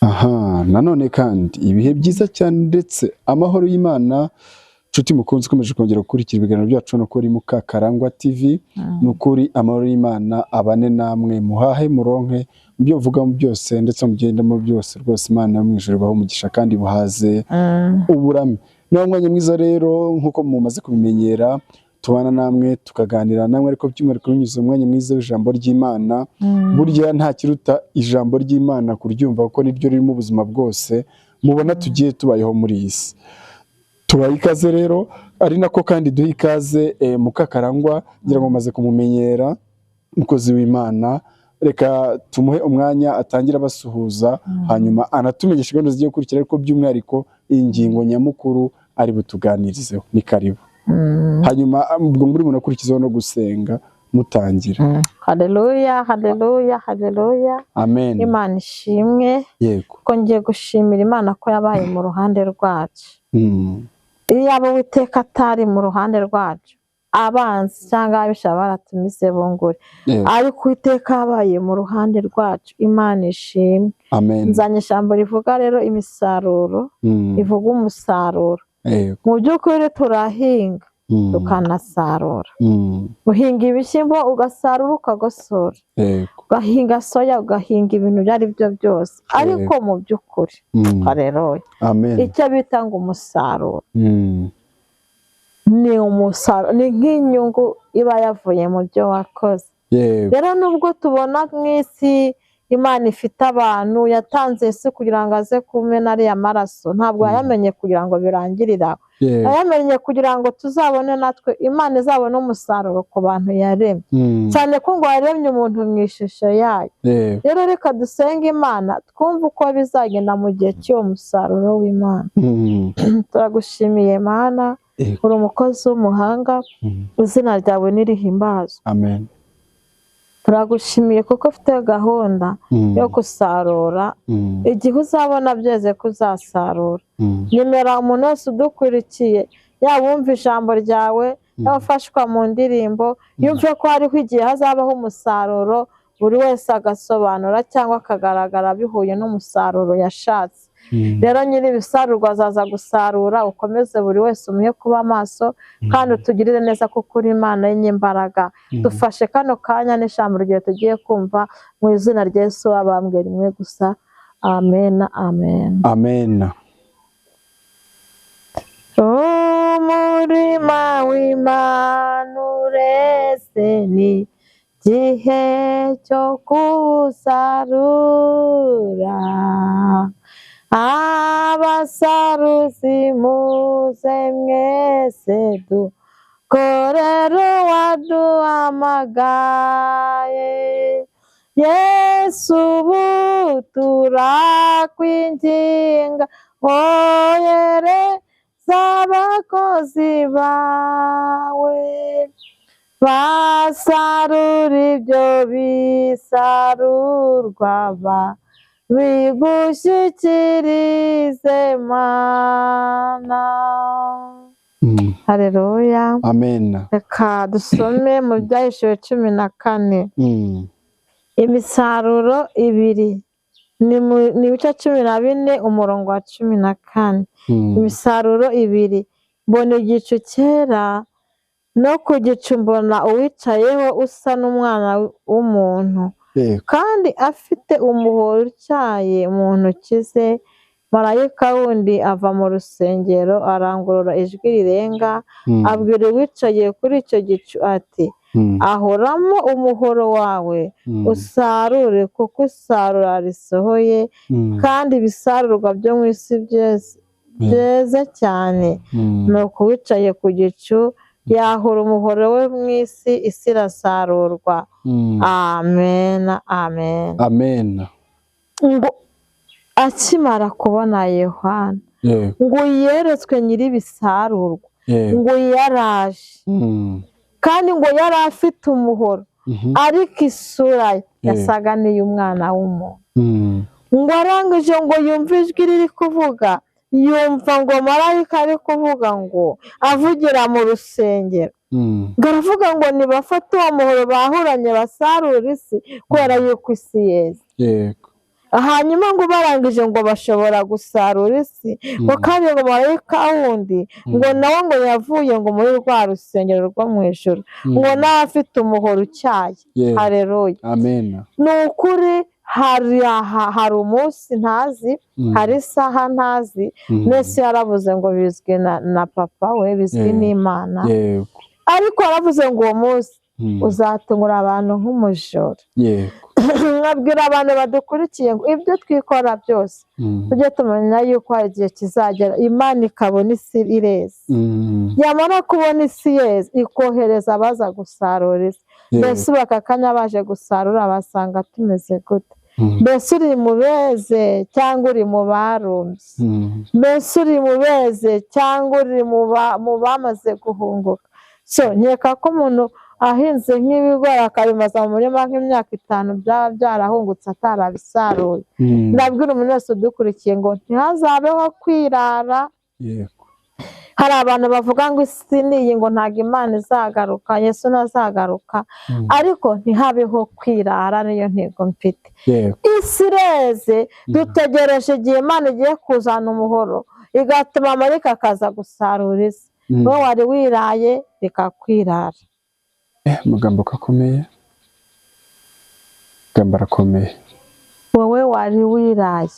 Aha, nanone kandi ibihe byiza cyane ndetse amahoro y'Imana nshuti mukunzi ukomeje kongera gukurikira ibiganiro byacu no kuri Mukakarangwa TV n'ukuri amahoro y'Imana abane namwe muhahe muronke mu byo vuga mu byose ndetse mugende mu byose rwose Imana yo mwijuru baho umugisha kandi buhaze uburame. Ni umwanya mwiza rero nkuko mumaze kubimenyera tubana namwe tukaganira namwe ariko by'umwihariko binyuze umwanya mwiza w'ijambo ry'Imana. Burya nta kiruta ijambo ry'Imana kuryumva kuko niryo riri mu buzima bwose mubona tugiye tubayeho muri iyi si. Tubaha ikaze rero ari nako kandi duha ikaze Mukakarangwa ngira ngo maze kumumenyera umukozi w'Imana. Reka tumuhe umwanya atangira basuhuza hanyuma anatumenyesha gahunda zigiye gukurikira ariko by'umwihariko iyi ngingo nyamukuru ari butuganirizeho. Ni karibu. Hanyuma ubwo muri munakurikizaho no gusenga mutangira. Haleluya, haleluya, haleluya. Amen. Imana ishimwe. Yego. Ko ngiye gushimira Imana ko yabaye mu ruhande rwacu. Iyo abo Uwiteka atari mu ruhande rwacu, abanzi cyangwa abisha baratumize bunguri. Ariko Uwiteka yabaye mu ruhande rwacu, Imana ishimwe. Amen. Nzanye ijambo rivuga rero imisaruro, rivuga umusaruro. Mu by'ukuri turahinga tukanasarura. Uhinga ibishyimbo ugasarura ukagosora. Ugahinga soya ugahinga ibintu ibyo ari byo byose. Ariko mu by'ukuri haleluya. Amen. Icyo bita ngo umusaruro ni umusaruro, ni nk'inyungu iba yavuye mu byo wakoze. Rero nubwo tubona mu isi Imana ifite abantu yatanze Yesu kugira ngo aze kumena ariya maraso, ntabwo yayamenye kugira ngo birangirire aho. Yayamenye kugira ngo tuzabone natwe Imana izabone umusaruro ku bantu yaremye. Cyane ko ngo yaremye umuntu mu ishusho yayo. Rero reka dusenge Imana twumve uko bizagenda mu gihe cy'uwo musaruro w'Imana. Turagushimiye Mana, uri umukozi w'umuhanga, izina ryawe nirihimbazwe. Amen. Turagushimiye kuko ufite gahunda yo gusarura. Igihe uzabona byeze kuzasarura. Nyemera umuntu wese udukurikiye yaba wumva ijambo ryawe, yaba ufashwa mu ndirimbo, yumve ko hariho igihe hazabaho umusaruro, buri wese agasobanura cyangwa akagaragara bihuye n'umusaruro yashatse. Rero nyiri ibisarurwa azaza gusarura, ukomeze buri wese umuhe kuba maso kandi utugirire neza kuko uri Imana y'imbaraga. Dufashe kano kanya n'ijambo ryawe tugiye kumva mu izina rya Yesu wabambwe rimwe gusa. Amen, amen. Amen. Umurima w'Imana ureze ni igihe cyo gusarura. Abasaruzi muze mwese dukorere uwaduhamagaye. Yesu ubu turakwinginga, ohereza abakozi bawe basarura ibyo bisarurwa bigushyikirize Mana. Haleluya. Amen. Reka dusome mu Byahishuwe 14. Imisaruro ibiri ni ibice 14 umurongo wa 14. Imisaruro ibiri. Mbona igicu cyera, no ku gicu mbona uwicayeho usa n'umwana w'umuntu, kandi afite umuhoro utyaye mu ntoki ze. Marayika wundi ava mu rusengero arangurura ijwi rirenga, abwira uwicaye kuri icyo gicu ati, ahoramo umuhoro wawe usarure, kuko isarura risohoye kandi ibisarurwa byo mu isi byeze cyane. Nuko uwicaye ku gicu yahura umuhoro we mu isi, isi irasarurwa. Amen, amen. Amen. Ngo akimara kubona Yohana, ngo yeretswe nyir'ibisarurwa, ngo yaraje kandi ngo yari afite umuhoro, ariko isura ye yasaga n'iy'umwana w'umuntu. Ngo arangije ngo yumve ijwi riri kuvuga, yumva ngo marayika ari kuvuga ngo avugira mu rusengero. Garavuga ngo nibafate uwo muhoro bahuranye basarura isi, kubera yuko isi yeze. hanyuma ngo barangije ngo bashobora gusarura isi ngo kandi ngo marayika wundi ngo nawe ngo yavuye ngo muri rwa rusengero rwo mu ijuru ngo nawe afite umuhoro utyaye. Haleluya, amen. ni ukuri hari umunsi ntazi, hari isaha ntazi, mwese yaravuze ngo bizwi na papa we, bizwi n'Imana, ariko yaravuze ngo uwo munsi uzatungura abantu nk'umujura. Nkabwira abantu badukurikiye ngo ibyo twikora byose tujye tumenya yuko hari igihe kizagera Imana ikabona isi ireze, yamara kubona isi yeze ikohereza abaza gusarura isi. Mbese ubu aka kanya baje gusarura basanga tumeze gute? Mbese uri mu beze cyangwa uri mu barumbye? Mbese uri mu beze cyangwa uri mu bamaze guhunguka? So nkeka ko umuntu ahinze nk'ibigori akabimaza mu murima nk'imyaka 5 byaba byarahungutse atarabisaruye. Ndabwira umuntu wese udukurikiye ngo ntihazabeho kwirara. Hari abantu bavuga ngo isi niyi ngo ntabwo Imana izagaruka, Yesu ntazagaruka, ariko ntihabeho kwirara, niyo ntego mfite. Isi ireze, dutegereje igihe Imana igiye kuzana umuhoro igatuma marayika akaza gusarura isi. Wowe wari wiraye, reka kwirara. Amagambo akomeye, amagambo arakomeye. Wowe wari wiraye,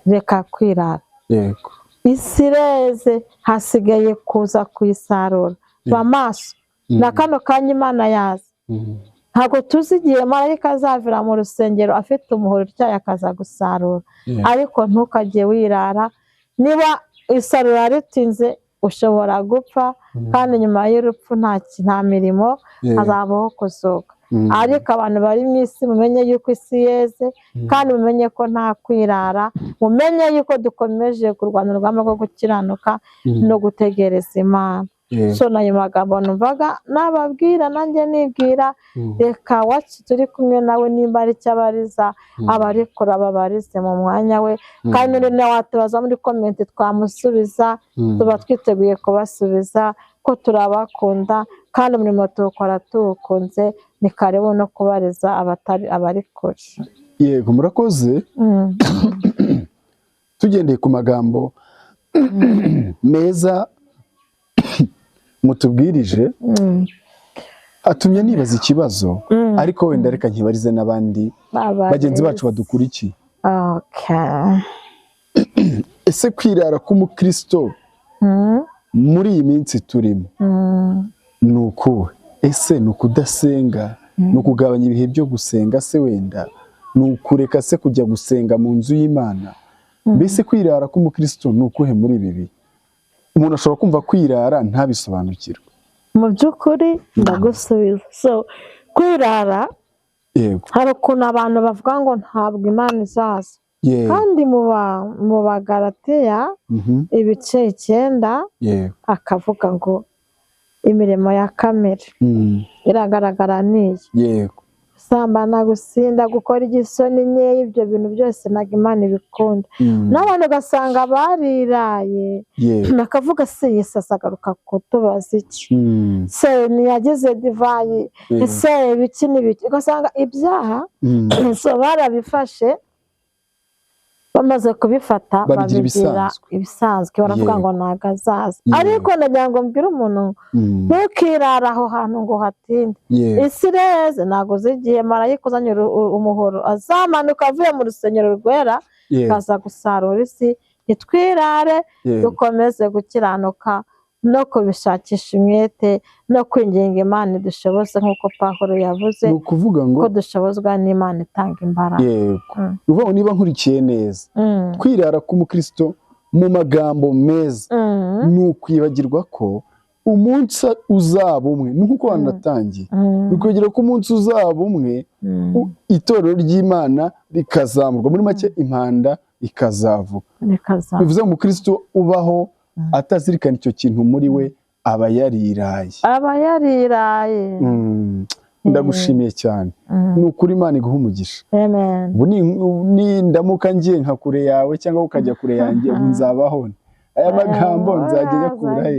reka kwirara. Yego, isi ireze, hasigaye kuza kuyisarura. Ba maso, na kano kanya Imana yaza. Ntabwo tuzi igihe marayika azavira mu rusengero afite umuhoro utyaye akaza gusarura, ariko ntukajye wirara. Niba isarura ritinze ushobora gupfa, kandi nyuma y'urupfu nta mirimo, hazabaho kuzuka. Ariko abantu bari mu isi mumenye yuko isi yeze, kandi mumenye ko nta kwirara, mumenye yuko dukomeje kurwana urugamba rwo gukiranuka no gutegereza Imana. So nayo magambo numvaga nababwira, nanjye nibwira, reka wacu turi kumwe nawe nimba ari cyabariza abarikora babarize mu mwanya we, kandi none watubaza muri comment twamusubiza, tuba twiteguye kubasubiza ko turabakunda, kandi umurimo tuwukora tuwukunze. Ni karibu no kubariza abarikora. Yego, murakoze. Tugendeye ku magambo meza mutubwirije, atumye nibaza ikibazo, ariko wenda reka nkibarize n'abandi bagenzi bacu badukurikiye. Ese kwirara k'umukristo muri iyi minsi turimo ni ukuhe? Ese ni ukudasenga? Ni ukugabanya ibihe byo gusenga se? Wenda ni ukureka se kujya gusenga mu nzu y'Imana? Mbese kwirara k'umukristo ni ukuhe muri ibi? Umuntu ashobora kumva kwirara ntabisobanukirwe. Mu by'ukuri ndagusubiza. So kwirara, hari ukuntu abantu bavuga ngo ntabwo Imana izaza, kandi mu Bagalatiya ibice 9 akavuga ngo imirimo ya kamere iragaragara niyi: gusambana, gusinda, gukora igisoni nkeya, ibyo bintu byose ntabwo Imana ibikunda. N'abantu ugasanga bariraye, bakavuga se Yesu azagaruka kutubaza iki? Se ntiyageze divayi? Ese ibiki n'ibiki? Ugasanga ibyaha so barabifashe, bamaze kubifata babigira ibisanzwe, baravuga ngo ntago azaza. Ariko ndagira ngo mbwire umuntu, ntukirara aho hantu ngo hatinde. Isi ireze, ntabwo uzi igihe marayika uzanye umuhoro azamanuka avuye mu rusengero rwera akaza gusarura isi. Nitwirare, dukomeze gukiranuka no kubishakisha umwete no kwinginga Imana idushoboze, nk'uko Pawulo yavuze ko dushobozwa n'Imana itanga imbaraga. Uvuga niba nkurikiye neza, kwirara k'umukristo mu magambo meza ni ukwibagirwa ko umunsi uzaba umwe, nk'uko wanatangiye, ukwigira ko umunsi uzaba umwe itorero ry'Imana rikazamurwa, muri make impanda ikazavuga. Bivuze ngo umukristo ubaho atazirikana icyo kintu muri we aba yariraye. Ndagushimiye cyane, ni ukuri Imana iguha umugisha. Ubu nindamuka ngiye nka kure yawe cyangwa ukajya kure yanjye, ubu nzabaho. Aya magambo nzajya nyakura he?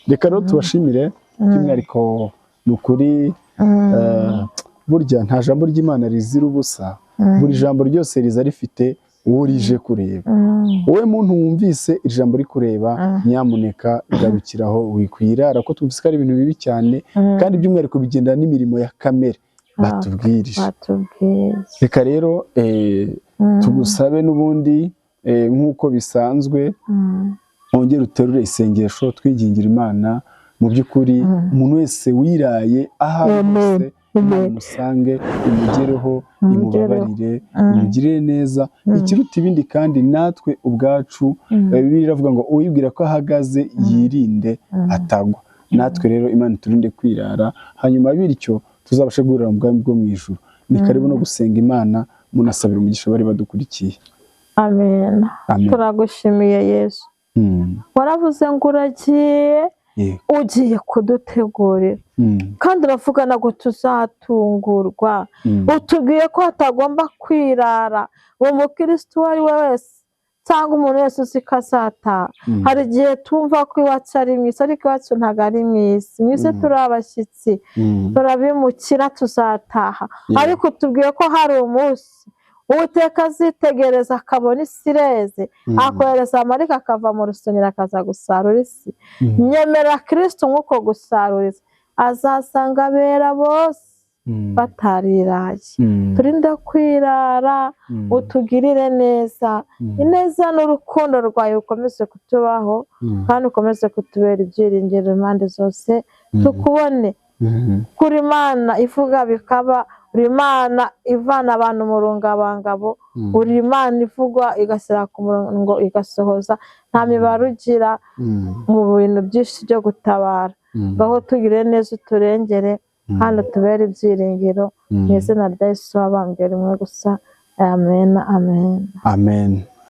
Reka rero tubashimire by'umwihariko. Ni ukuri burya nta jambo ry'Imana rizira ubusa, buri jambo ryose riza rifite uwo rije kureba. Wowe muntu wumvise ijambo rikureba, nyamuneka garukiraho, wikwirara ko twumvise ko ari ibintu bibi cyane, kandi by'umwihariko bigendana n'imirimo ya kamere batubwirije. Reka rero tugusabe n'ubundi nk'uko bisanzwe, wongere uterure isengesho twigingira Imana. Mu by'ukuri umuntu wese wiraye aho ari hose, Imana imusange, imugereho, imubabarire, imugirire neza. Ikiruta ibindi kandi natwe ubwacu, Bibiliya iravuga ngo uwibwira ko ahagaze yirinde atagwa. Natwe rero Imana iturinde kwirara, hanyuma bityo tuzabashe guhurira mu bwami bwo mu ijuru. Ni karibu no gusenga Imana, munasabira umugisha bari badukurikiye. Amen. Turagushimiye Yesu. Waravuze ngo uragiye, ugiye kudutegurira, kandi uravuga ngo tuzatungurwa. Utubwiye ko hatagomba kwirara uwo mukristo uwo ari we wese cyangwa umuntu wese uzi ko azataha. Hari igihe tumva ko iwacu ari mu isi, ariko iwacu ntabwo ari mu isi. Mu isi turi abashyitsi, turabimukira, tuzataha. Ariko tubwiye ko hari umunsi Uwiteka azitegereza akabona isi ireze, akohereza marayika akava mu rusengero akaza gusarura isi. Nyemera Kristo nk'uko gusarura isi, azasanga abera bose batariraye. Turinde kwirara, utugirire neza. Ineza n'urukundo rwawe ukomeze kutubaho, kandi ukomeze kutubera ibyiringiro impande zose. Tukubone kuri Imana ivuga bikaba, uri Imana ivana abantu mu rungabangabo, uri Imana ivugwa igashyira ku murongo igasohoza, nta mibare ugira mu bintu byinshi byo gutabara. Ngaho tugire neza, uturengere, kandi utubere ibyiringiro. Mu izina rya Yesu wabambwe rimwe gusa. Amen. Amen. Amen.